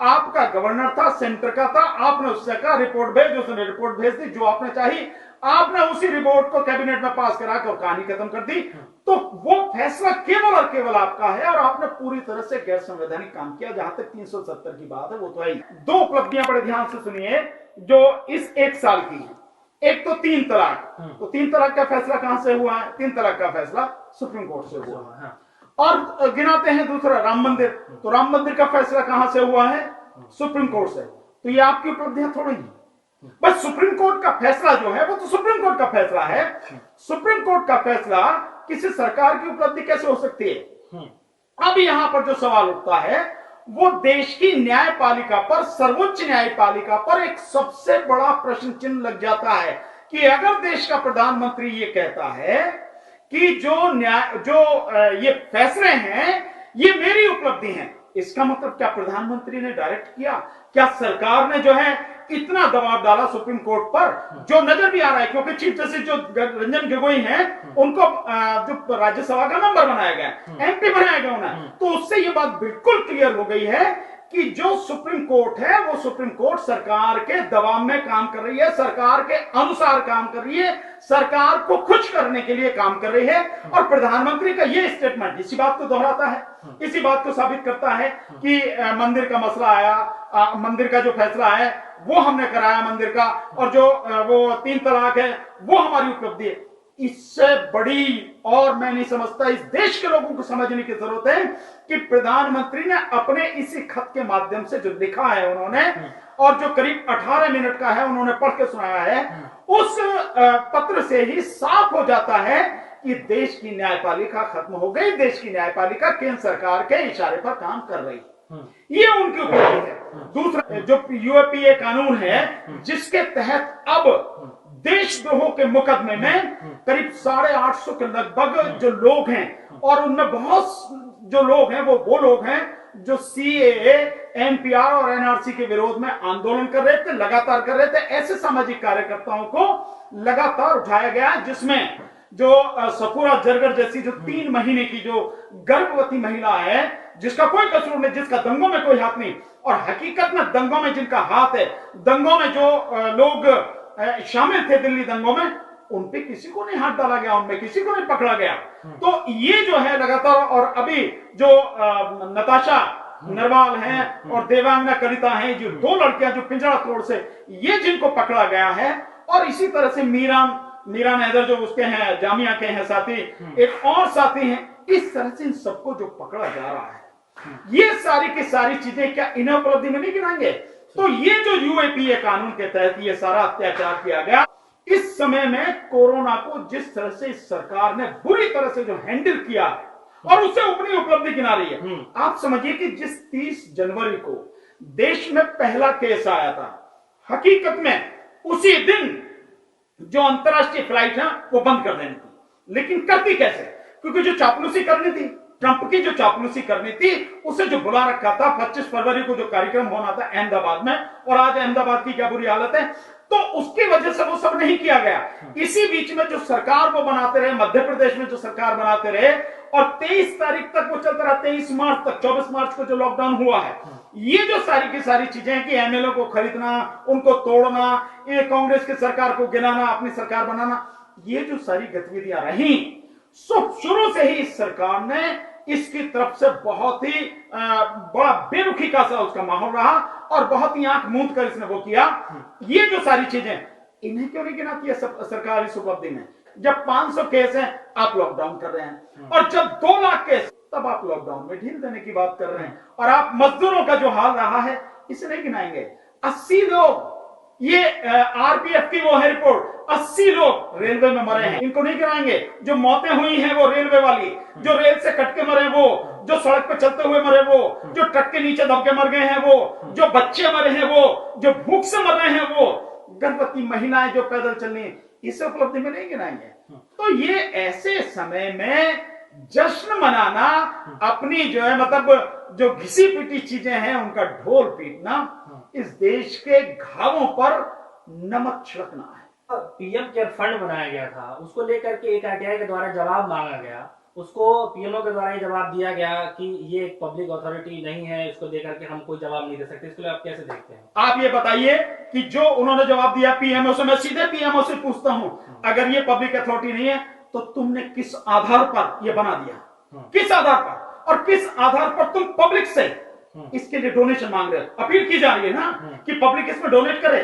आपका गवर्नर था, सेंटर का था, आपने उससे कहा रिपोर्ट भेज, उसने रिपोर्ट भेज दी, जो आपने चाहिए आपने उसी रिपोर्ट को कैबिनेट में पास करा कर कहानी खत्म कर दी। तो वो फैसला केवल और केवल आपका है, और आपने पूरी तरह से गैर संवैधानिक काम किया। जहां तक 370 की बात है वो तो है। 2 उपलब्धियां बड़े ध्यान से सुनिए जो इस 1 साल की है। एक तो 3 तलाक, तो 3 तलाक का फैसला कहां से हुआ है? 3 तलाक का फैसला सुप्रीम कोर्ट से हुआ है। और गिनाते हैं दूसरा राम मंदिर, तो राम मंदिर का फैसला कहां से हुआ है? सुप्रीम कोर्ट से। तो ये आपकी उपलब्धियां थोड़ी ही, बस सुप्रीम कोर्ट का फैसला जो है वो तो सुप्रीम कोर्ट का फैसला है। सुप्रीम कोर्ट का फैसला किसी सरकार की उपलब्धि कैसे हो सकती है? अब यहां पर जो सवाल उठता है वो देश की न्यायपालिका पर, सर्वोच्च न्यायपालिका पर एक सबसे बड़ा प्रश्न चिन्ह लग जाता है कि अगर देश का प्रधानमंत्री ये कहता है कि जो ये फैसले हैं ये मेरी उपलब्धि हैं, इसका मतलब क्या प्रधानमंत्री ने डायरेक्ट किया? क्या सरकार ने जो है इतना दबाव डाला सुप्रीम कोर्ट पर, जो नजर भी आ रहा है, क्योंकि चीफ जस्टिस जो रंजन गोगोई हैं उनको जो राज्यसभा का मेंबर बनाया गया, एमपी बनाया गया उन्हें, तो उससे ये बात बिल्कुल क्लियर हो गई है कि जो सुप्रीम कोर्ट है वो सुप्रीम कोर्ट सरकार के दबाव में काम कर रही है, सरकार के अनुसार काम कर रही है, सरकार को खुश करने के लिए काम कर रही है। और प्रधानमंत्री का ये स्टेटमेंट इसी बात को दोहराता है, इसी बात को साबित करता है कि मंदिर का मसला आया, मंदिर का जो फैसला है वो हमने कराया मंदिर का, और जो वो 3 तलाक है वो हमारी उपलब्धि है। इससे बड़ी और मैं नहीं समझता इस देश के लोगों को समझने की जरूरत है कि प्रधानमंत्री ने अपने इसी खत के माध्यम से जो लिखा है उन्होंने, और जो करीब 18 मिनट का है उन्होंने पढ़ के सुनाया है, उस पत्र से ही साफ हो जाता है कि देश की न्यायपालिका खत्म हो गई, देश की न्यायपालिका केंद्र सरकार के इशारे पर काम कर रही है। ये उनकी उपलब्धि है। दूसरा जो यूएपीए कानून है जिसके तहत अब देशद्रोह के मुकदमे में करीब 850 के लगभग जो लोग हैं, और उनमें बहुत जो लोग हैं वो लोग हैं जो सीएए, एनपीआर और एनआरसी के विरोध में आंदोलन कर रहे थे, लगातार कर रहे थे। ऐसे सामाजिक कार्यकर्ताओं को लगातार उठाया गया, जिसमें जो सफूरा जरगर जैसी जो 3 महीने की जो गर्भवती महिला है, जिसका कोई कसूर नहीं, जिसका दंगों में कोई हाथ नहीं, और हकीकत में दंगों में जिनका हाथ है, दंगों में जो लोग शामिल थे दिल्ली दंगों में, उन पे किसी को नहीं हाथ डाला गया, उनमें किसी को नहीं पकड़ा गया। तो ये जो है लगातार, और अभी जो नताशा नरवाल हैं और देवांगना कलिता हैं, जो 2 लड़कियां जो पिंजरा तोड़ से, ये जिनको पकड़ा गया है, और इसी तरह से मीरा नैदर जो उसके हैं, जामिया के हैं साथी, एक और साथी हैं, इस तरह से इन सबको जो पकड़ा जा रहा है, ये सारी की सारी चीजें क्या इन्हें उपलब्धि में नहीं गिनाएंगे? तो ये जो यूएपीए कानून के तहत ये सारा अत्याचार किया गया, इस समय में कोरोना को जिस तरह से इस सरकार ने बुरी तरह से जो हैंडल किया है और उसे अपनी उपलब्धि गिना रही है। आप समझिए कि जिस 30 जनवरी को देश में पहला केस आया था, हकीकत में उसी दिन जो अंतरराष्ट्रीय फ्लाइट है वो बंद कर देनी थी, लेकिन करती कैसे? क्योंकि जो चापलूसी करनी थी, ट्रंप की जो चापलूसी करनी थी, उसे जो बुला रखा था 25 फरवरी को जो कार्यक्रम होना था अहमदाबाद में, और आज अहमदाबाद की क्या बुरी हालत है, तो उसकी वजह से वो सब नहीं किया गया। इसी बीच में जो सरकार वो बनाते रहे, मध्य प्रदेश में जो सरकार बनाते रहे, और 23 तारीख तक वो चलता रहा, 23 मार्च तक, 24 मार्च को जो लॉकडाउन हुआ है, ये जो सारी की सारी चीजें हैं कि एमएलए को खरीदना, उनको तोड़ना, ये कांग्रेस की सरकार को गिराना, अपनी सरकार बनाना, ये जो सारी गतिविधियां रही, शुरू से ही इस सरकार ने इसकी तरफ से बहुत ही बड़ा बेरुखी का सा उसका माहौल रहा और बहुत ही आंख मूंद कर इसने वो किया। ये जो सारी चीजें, इन्हें क्यों नहीं गिनाती है सरकार इस उपलब्धि में? जब 500 केस हैं आप लॉकडाउन कर रहे हैं, और जब 2 लाख केस तब आप लॉकडाउन में ढील देने की बात कर रहे हैं, और आप मजदूरों का जो हाल रहा है इसे नहीं गिनाएंगे। 80 लोग, ये आरपीएफ की वो है रिपोर्ट, 80 लोग रेलवे में मरे हैं, इनको नहीं गिनाएंगे। जो मौतें हुई हैं वो रेलवे वाली, जो रेल से कट के मरे वो, जो सड़क पे चलते हुए मरे वो, जो ट्रक के नीचे दब के मर गए हैं वो, जो बच्चे मरे हैं वो, जो भूख से मर रहे हैं वो, गर्भवती महिलाएं जो पैदल चल रही हैं, इसे उपलब्धि में नहीं गिनाएंगे। तो ये ऐसे समय में जश्न मनाना, अपनी जो है मतलब जो घिसी पिटी चीजें हैं उनका ढोल पीटना, इस देश के घावों पर नमक छिड़कना है। पीएम केयर फंड बनाया गया था, उसको लेकर के एक आरटीआई के द्वारा जवाब मांगा गया, उसको पीएमओ के द्वारा ये जवाब दिया गया कि ये एक पब्लिक अथॉरिटी नहीं है, इसको लेकर के हम कोई जवाब नहीं दे सकते। इसके लिए आप कैसे देखते हैं? आप ये बताइए कि जो उन्होंने जवाब दिया पीएमओ से, मैं सीधे पीएमओ से पूछता हूं, अगर ये पब्लिक अथॉरिटी नहीं है तो तुमने किस आधार पर ये बना दिया? किस आधार पर? और किस आधार पर तुम पब्लिक से इसके लिए डोनेशन मांग रहे हो? अपील की जा रही है ना कि पब्लिक इसमें डोनेट करे।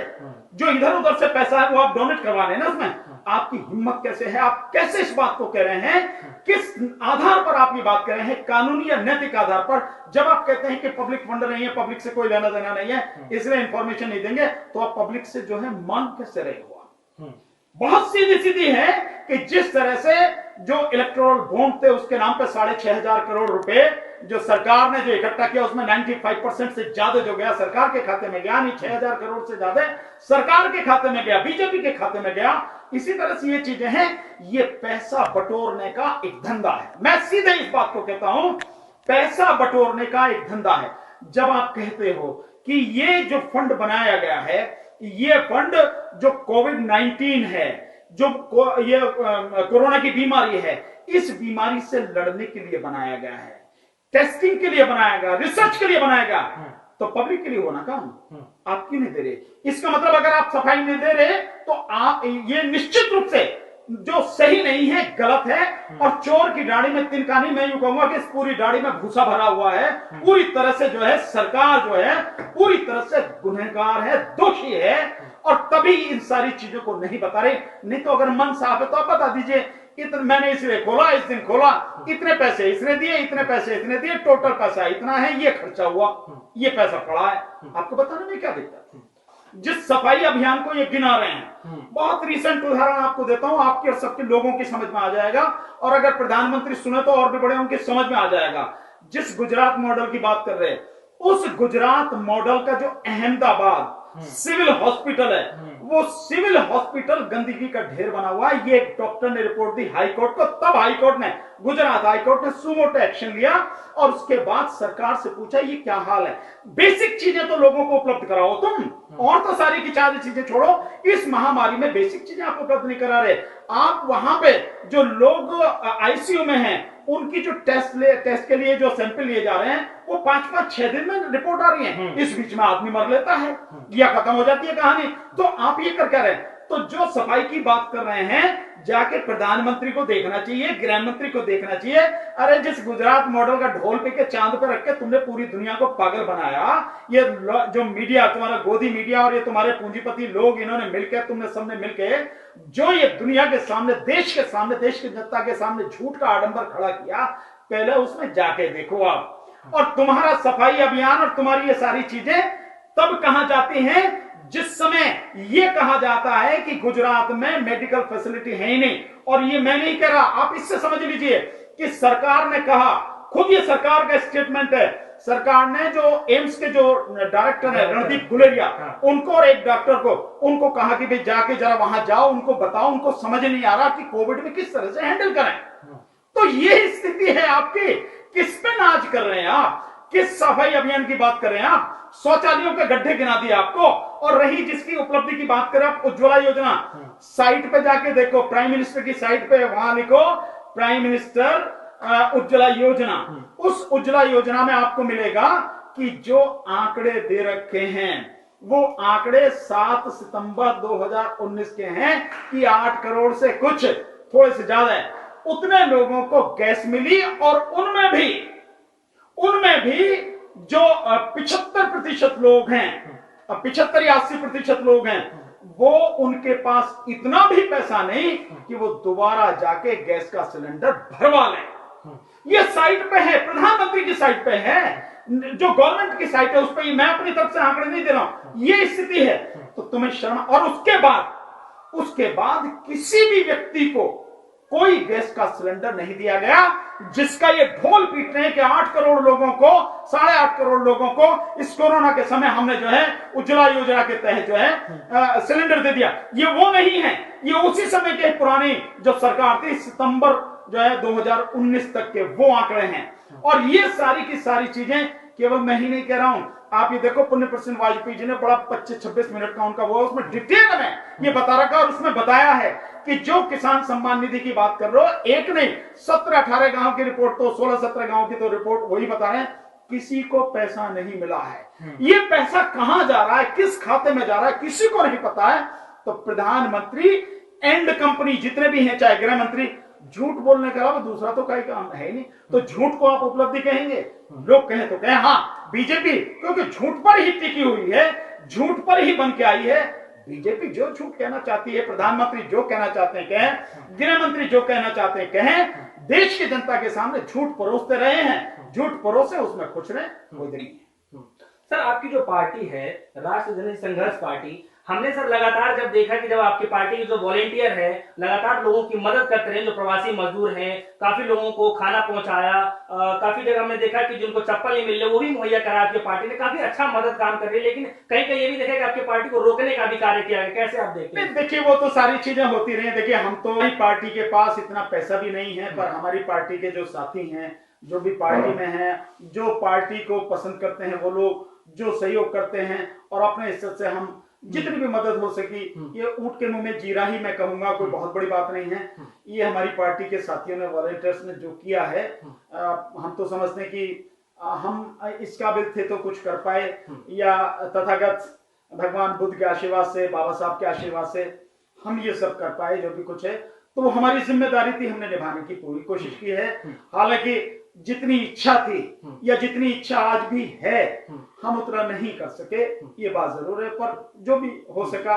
जो इधर उधर से पैसा है वो आप डोनेट करवा रहे हैं ना उसमें। आपकी हिम्मत कैसे है? आप कैसे इस बात को कह रहे हैं? किस आधार पर आप ये बात कर रहे हैं? कानूनी या नैतिक आधार पर? जब आप कहते हैं कि पब्लिक फंड नहीं है, पब्लिक से कोई लेना देना नहीं है, इसलिए इंफॉर्मेशन नहीं देंगे, तो आप पब्लिक से जो है मांग कैसे रहे हो? बहुत सीधी सीधी है कि जिस तरह से जो इलेक्टोरल बॉन्ड थे उसके नाम पे 6,500 करोड़ रुपए जो सरकार ने जो इकट्ठा किया, उसमें 95% से ज्यादा जो गया सरकार के खाते में गया, नहीं 6,000 करोड़ से ज्यादा सरकार के खाते में गया, बीजेपी के खाते में गया। इसी तरह से ये चीजें हैं, ये पैसा बटोरने का एक धंधा है। मैं सीधे इस बात को कहता हूं, पैसा बटोरने का एक धंधा है। जब आप कहते हो कि ये जो फंड बनाया गया है, ये फंड जो कोविड-19 है, जो ये कोरोना की बीमारी है, इस बीमारी से लड़ने के लिए बनाया गया है, टेस्टिंग के लिए बनाया गया, रिसर्च के लिए बनाया गया, तो पब्लिक के लिए होना काम आप क्यों नहीं दे रहे? इसका मतलब अगर आप सफाई नहीं दे रहे तो आप ये निश्चित रूप से जो सही नहीं है, गलत है। और चोर की दाढ़ी में तिनकानी, मैं यूं कहूंगा कि इस पूरी दाढ़ी में भूसा भरा हुआ है। पूरी तरह से जो है सरकार जो है पूरी तरह से गुनहगार है, दोषी है, और तभी इन सारी चीजों को नहीं बता रहे। नहीं तो अगर मन साफ है तो आप बता दीजिए, इतने मैंने इसलिए खोला, इस दिन खोला, इतने पैसे इसने दिए, इतने पैसे इसने दिए, टोटल पैसा इतना है, ये खर्चा हुआ, ये पैसा पड़ा है। आपको बताने में क्या दिक्कत? जिस सफाई अभियान को ये गिना रहे हैं, बहुत रिसेंट उदाहरण आपको देता हूं, आपके और सबके लोगों की समझ में आ जाएगा, और अगर प्रधानमंत्री सुने तो और भी बड़े उनकी समझ में आ जाएगा। जिस गुजरात मॉडल की बात कर रहे हैं, उस गुजरात मॉडल का जो अहमदाबाद सिविल हॉस्पिटल है, वो सिविल हॉस्पिटल गंदगी का ढेर बना हुआ है। ये एक डॉक्टर ने रिपोर्ट दी हाईकोर्ट को, तब हाईकोर्ट ने, गुजरात हाईकोर्ट ने सुमोटो एक्शन लिया, और उसके बाद सरकार से पूछा ये क्या हाल है। बेसिक चीजें तो लोगों को उपलब्ध कराओ तुम, और तो सारी की सारी चीजें छोड़ो। इस महामारी में बेसिक चीजें आप उपलब्ध नहीं करा रहे। आप वहां पे जो लोग आईसीयू में हैं, उनकी जो टेस्ट के लिए जो सैंपल लिए जा रहे हैं, वो 5-5-6 दिन में रिपोर्ट आ रही है। इस बीच में आदमी मर लेता है या खत्म हो जाती है कहानी। तो आप ये कर रहे हैं। तो जो सफाई की बात कर रहे हैं, जाके प्रधानमंत्री को देखना चाहिए, गृह मंत्री को देखना चाहिए। अरे जिस गुजरात मॉडल का ढोल पे के चांद पर रख के तुमने पूरी दुनिया को पागल बनाया, ये जो मीडिया, तुम्हारा गोदी मीडिया और ये तुम्हारे पूंजीपति लोग, इन्होंने मिलकर, तुमने सबने मिलकर जो ये दुनिया के सामने, देश के सामने, देश की जनता के सामने झूठ का आडंबर खड़ा किया, पहले उसमें जाके देखो आप। और तुम्हारा सफाई अभियान और तुम्हारी ये सारी चीजें तब कहां जाती हैं जिस समय यह कहा जाता है कि गुजरात में मेडिकल फैसिलिटी है ही नहीं। और ये मैं नहीं कह रहा, आप इससे समझ लीजिए कि सरकार ने कहा, खुद ये सरकार का स्टेटमेंट है, सरकार ने जो एम्स के जो डायरेक्टर है रणदीप गुलेरिया, उनको और एक डॉक्टर को उनको कहा कि भाई जाके जरा वहां जाओ, उनको बताओ, उनको समझ नहीं आ रहा कि कोविड में किस तरह से हैंडल करें। तो ये स्थिति है आपकी। किस पे नाज कर रहे हैं आप, किस सफाई अभियान की बात कर रहे हैं आप, शौचालयों के गड्ढे गिना दिए आपको। और रही जिसकी उपलब्धि की बात करें आप, उज्ज्वला योजना, साइट पे जाके देखो, प्राइम मिनिस्टर की साइट पे वहां लिखो प्राइम मिनिस्टर उज्ज्वला योजना। उस उज्ज्वला योजना में आपको मिलेगा कि जो आंकड़े दे रखे हैं वो आंकड़े 7 सितंबर 2019 के हैं कि 8 करोड़ से कुछ थोड़े से ज्यादा है, उतने लोगों को गैस मिली। और उनमें भी जो 75% लोग हैं, 75 या 80% लोग हैं, वो उनके पास इतना भी पैसा नहीं कि वो दोबारा जाके गैस का सिलेंडर भरवा लें। ये साइट पे है, प्रधानमंत्री की साइट पे है, जो गवर्नमेंट की साइट है उस पर, मैं अपनी तरफ से आंकड़े नहीं दे रहा हूं, ये स्थिति है। तो तुम्हें शर्म। और उसके बाद किसी भी व्यक्ति को कोई गैस का सिलेंडर नहीं दिया गया, जिसका ये ढोल पीट रहे हैं कि 8 करोड़ लोगों को, 8.5 करोड़ लोगों को इस कोरोना के समय हमने जो है उज्ज्वला योजना के तहत जो है सिलेंडर दे दिया। ये वो नहीं है, ये उसी समय के पुरानी जो सरकार थी, सितंबर जो है 2019 तक के वो आंकड़े हैं। और ये सारी की सारी चीजें केवल मैं ही नहीं कह रहा हूं, आप ये देखो पुण्य प्रसन्न वाजपेयी जी ने बड़ा 25-26 मिनट का उनका वो, उसमें डिटेल में ये बता रखा, और उसमें बताया है कि जो किसान सम्मान निधि की बात कर रहे हो, एक नहीं 17-18 गांव की रिपोर्ट, तो 16-17 गांव की तो रिपोर्ट वही बता रहे हैं, किसी को पैसा नहीं मिला है। ये पैसा कहां जा रहा है, किस खाते में जा रहा है, किसी को नहीं पता है। तो प्रधानमंत्री एंड कंपनी जितने भी हैं, चाहे गृह मंत्री, झूठ बोलने के अलावा दूसरा तो कोई काम है ही नहीं। तो झूठ को आप उपलब्धि कहेंगे, लोग कहें तो कहें हाँ बीजेपी, क्योंकि झूठ पर ही टिकी हुई है, झूठ पर ही बन के आई है। बीजेपी जो झूठ कहना चाहती है, प्रधानमंत्री जो कहना चाहते हैं कहें, गृह मंत्री जो कहना चाहते हैं कहें, देश की जनता के सामने झूठ परोसते रहे हैं, झूठ परोसे उसमें खुश रहे, कोई नहीं है। सर आपकी जो पार्टी है राष्ट्रीय जनता संघर्ष पार्टी, हमने सर लगातार जब देखा कि जब आपकी पार्टी के जो वॉलेंटियर है लगातार लोगों की मदद करते रहे, जो प्रवासी मजदूर हैं, काफी लोगों को खाना पहुंचाया, काफी जगह हमने देखा कि जिनको चप्पल नहीं मिल रहे वो भी मुहैया करा आपकी पार्टी ने, काफी अच्छा मदद काम कर रही है। लेकिन कहीं कहीं ये भी देखा कि आपकी पार्टी को रोकने का भी कार्य किया गया, कैसे आप देखते हैं? देखिए वो तो सारी चीजें होती रही। देखिए हम तो पार्टी के पास इतना पैसा भी नहीं है, पर हमारी पार्टी के जो साथी हैं, जो भी पार्टी में हैं, जो पार्टी को पसंद करते हैं, वो लोग जो सहयोग करते हैं, और अपने हिस्से से हम जितनी भी मदद हो सकी, ये ऊंट के मुंह में जीरा ही मैं कहूंगा, कोई बहुत बड़ी बात नहीं है। ये हमारी पार्टी के साथियों ने, वॉलंटियर्स ने जो किया है, हम तो समझते हैं कि हम इस काबिल थे तो कुछ कर पाए, या तथागत भगवान बुद्ध के आशीर्वाद से, बाबा साहब के आशीर्वाद से हम ये सब कर पाए जो भी कुछ है। तो वो हमारी जिम्मेदारी थी, हमने निभाने की पूरी कोशिश की है। हालांकि जितनी इच्छा थी या जितनी इच्छा आज भी है, हम उतना नहीं कर सके, ये बात जरूर है, पर जो भी हो सका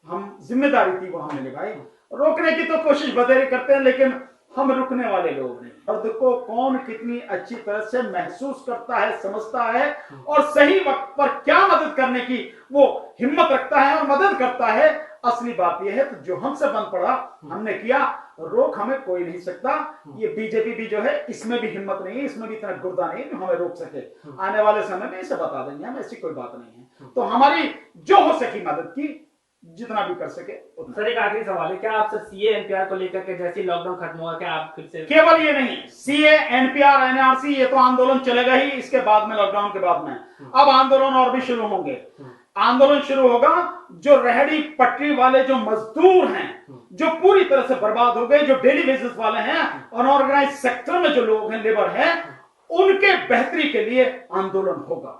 हम जिम्मेदारी थी वो हमने निभाई। रोकने की तो कोशिश बतेरे करते हैं, लेकिन हम रुकने वाले लोग नहीं। दर्द को कौन कितनी अच्छी तरह से महसूस करता है, समझता है, और सही वक्त पर क्या मदद करने की वो हिम्मत रखता है और मदद करता है, असली बात यह है। तो जो हमसे बन पड़ा हमने किया, रोक हमें कोई नहीं सकता। ये बीजेपी भी जो है इसमें भी हिम्मत नहीं है, इसमें भी इतना गुर्दा नहीं है हमें रोक सके। आने वाले समय में इसे बता देंगे हम, ऐसी कोई बात नहीं है। तो हमारी जो हो सकी मदद की, जितना भी कर सके। सर एक आखिरी सवाल है, क्या आप सर सीए एनपीआर को लेकर के जैसे लॉकडाउन खत्म हुआ, क्या आप फिर से? केवल ये नहीं, सीए एनपीआर एनआरसी ये तो आंदोलन चलेगा ही, इसके बाद में लॉकडाउन के बाद में अब आंदोलन और भी शुरू होंगे। आंदोलन शुरू होगा, जो रेहड़ी पटरी वाले जो मजदूर हैं, जो पूरी तरह से बर्बाद हो गए, जो डेली बेसिस वाले हैं, अनऑर्गेनाइज सेक्टर में जो लोग हैं, लेबर हैं, उनके बेहतरी के लिए आंदोलन होगा,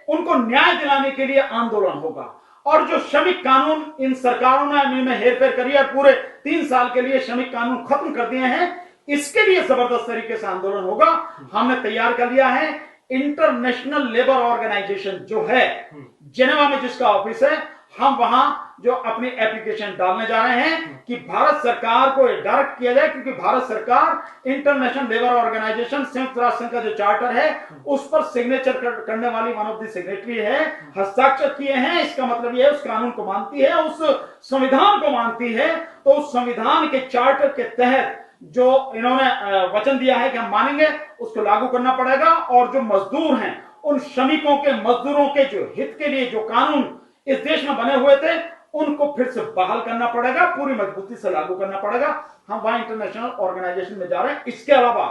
उनको न्याय दिलाने के लिए आंदोलन होगा। और जो श्रमिक कानून इन सरकारों ने में हेरफेर करी और पूरे 3 साल के लिए श्रमिक कानून खत्म कर दिए हैं, इसके लिए जबरदस्त तरीके से आंदोलन होगा। हमने तैयार कर लिया है इंटरनेशनल लेबर ऑर्गेनाइजेशन जो है जेनेवा में, जिसका ऑफिस है, हम वहां जो अपनी एप्लीकेशन डालने जा रहे हैं कि भारत सरकार को डायरेक्ट किया जाए, क्योंकि भारत सरकार इंटरनेशनल लेबर ऑर्गेनाइजेशन संयुक्त राष्ट्र संघ का जो चार्टर है उस पर सिग्नेचर करने वाली वन ऑफ द सिग्नेटरी है, हस्ताक्षर किए हैं। इसका मतलब यह है उस कानून को मानती है, उस संविधान को मानती है। तो उस संविधान के चार्टर के तहत जो इन्होंने वचन दिया है कि हम मानेंगे, उसको लागू करना पड़ेगा। और जो मजदूर हैं, उन श्रमिकों के, मजदूरों के जो हित के लिए जो कानून इस देश में बने हुए थे, उनको फिर से बहाल करना पड़ेगा, पूरी मजबूती से लागू करना पड़ेगा। हम वहां इंटरनेशनल ऑर्गेनाइजेशन में जा रहे हैं। इसके अलावा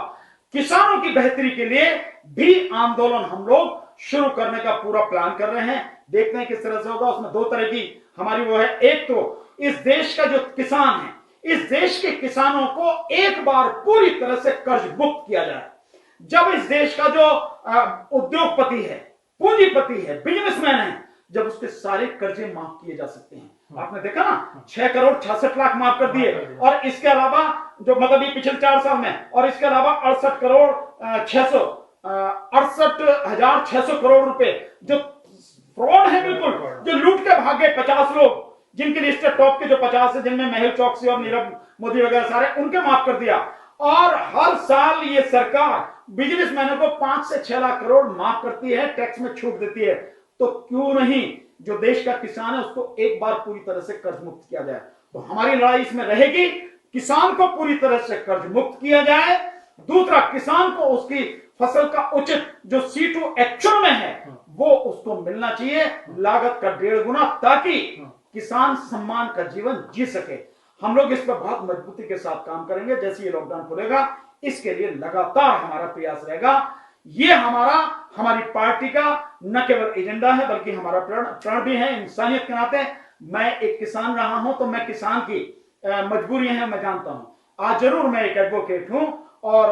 किसानों की बेहतरी के लिए भी आंदोलन हम लोग शुरू करने का पूरा प्लान कर रहे हैं। देखते हैं किस तरह से होगा। उसमें दो तरह की हमारी वो है, एक तो इस देश का जो किसान है, इस देश के किसानों को एक बार पूरी तरह से कर्ज मुक्त किया जाए। जब इस देश का जो उद्योगपति है, पूंजीपति है, बिजनेसमैन है, जब उसके सारे कर्जे माफ किए जा सकते हैं। आपने देखा ना, 6 करोड़ 66 लाख माफ कर दिए। और इसके अलावा जो मतलब ये पिछले 4 साल में, और इसके अलावा 68 करोड़ 68,600 करोड़ रुपए जो फ्रॉड है, बिल्कुल जो लूट के भागे 50 लोग, जिनकी लिस्ट टॉप के जो 50 है, जिनमें मेहुल चौकसी और नीरव मोदी वगैरह सारे, उनके माफ कर दिया। और हर साल ये सरकार बिजनेसमैनों को 5 से 6 लाख करोड़ माफ करती है, टैक्स में छूट देती है। तो क्यों नहीं जो देश का किसान है उसको एक बार पूरी तरह से कर्ज मुक्त किया जाए। तो हमारी लड़ाई इसमें रहेगी, किसान को पूरी तरह से कर्ज मुक्त किया जाए। दूसरा, किसान को उसकी फसल का उचित जो C2 एक्चुअल में है वो उसको मिलना चाहिए, लागत का 1.5 गुना, ताकि किसान सम्मान का जीवन जी सके। हम लोग इस पर बहुत मजबूती के साथ काम करेंगे। जैसे ये लॉकडाउन खुलेगा, इसके लिए लगातार हमारा प्रयास रहेगा। ये हमारी पार्टी का न केवल एजेंडा है, बल्कि हमारा प्रण भी है। इंसानियत के नाते मैं एक किसान रहा हूं, तो मैं किसान की मजबूरियां हैं मैं जानता हूं। आज जरूर मैं एक एडवोकेट हूं और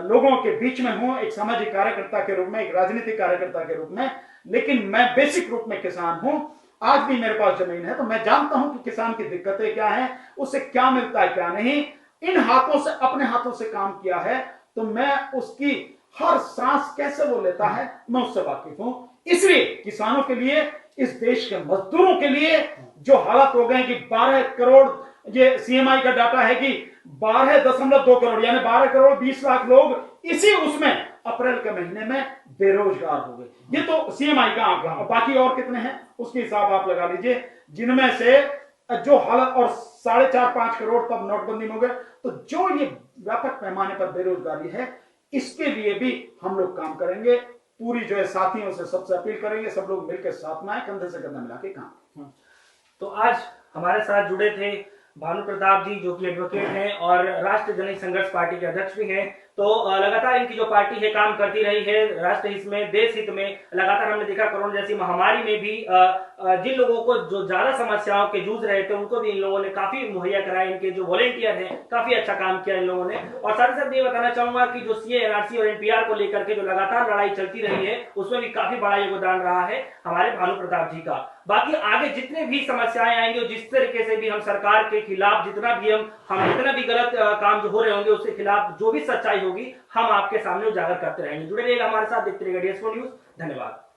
लोगों के बीच में हूं, एक सामाजिक कार्यकर्ता के रूप में, एक राजनीतिक कार्यकर्ता के रूप में, लेकिन मैं बेसिक रूप में किसान हूं। आज भी मेरे पास जमीन है, तो मैं जानता हूं कि किसान की दिक्कतें क्या हैं, उसे क्या मिलता है क्या नहीं। इन हाथों से, अपने हाथों से काम किया है, तो मैं उसकी हर सांस कैसे वो लेता है मैं उससे वाकिफ हूं। इसलिए किसानों के लिए, इस देश के मजदूरों के लिए जो हालात हो गए कि 12 करोड़, ये CMI का डाटा है कि 12.2 करोड़ यानी 12 करोड़ 20 लाख लोग इसी उसमें अप्रैल के महीने में बेरोजगार हो गए। ये तो CMI का आंकड़ा, और बाकी और कितने हैं उसके हिसाब आप लगा लीजिए, जिनमें से जो हालत, और 4.5-5 करोड़ तब नोटबंदी में हो गए। तो जो ये व्यापक पैमाने पर बेरोजगारी है, इसके लिए भी हम लोग काम करेंगे। पूरी जो है साथियों से सबसे अपील करेंगे, सब लोग मिलकर साथ में आए, कंधे से कंधा मिला के काम। तो आज हमारे साथ जुड़े थे भानु प्रताप जी, जो कि एडवोकेट हैं और राष्ट्रीय जनहित संघर्ष पार्टी के अध्यक्ष भी हैं। तो लगातार इनकी जो पार्टी है काम करती रही है राष्ट्र हित में, देश हित में। लगातार हमने देखा कोरोना जैसी महामारी में भी जिन लोगों को जो ज्यादा समस्याओं के जूझ रहे थे, उनको भी इन लोगों ने काफी मुहैया कराया। इनके जो वॉलेंटियर हैं, काफी अच्छा काम किया इन लोगों ने। और साथ ही साथ ये बताना चाहूंगा कि जो CA, NRC और NPR को लेकर के जो लगातार लड़ाई चलती रही है, उसमें भी काफी बड़ा योगदान रहा है हमारे भानु प्रताप जी का। बाकी आगे जितने भी समस्याएं आएंगे, जिस तरीके से भी हम सरकार के खिलाफ, जितना भी हम जितना भी गलत काम जो हो रहे होंगे, उसके खिलाफ जो भी सच्चाई होगी, हम आपके सामने उजागर करते रहेंगे। जुड़े रहिएगा हमारे साथ, देखते रहिएगा DS4 न्यूज। धन्यवाद।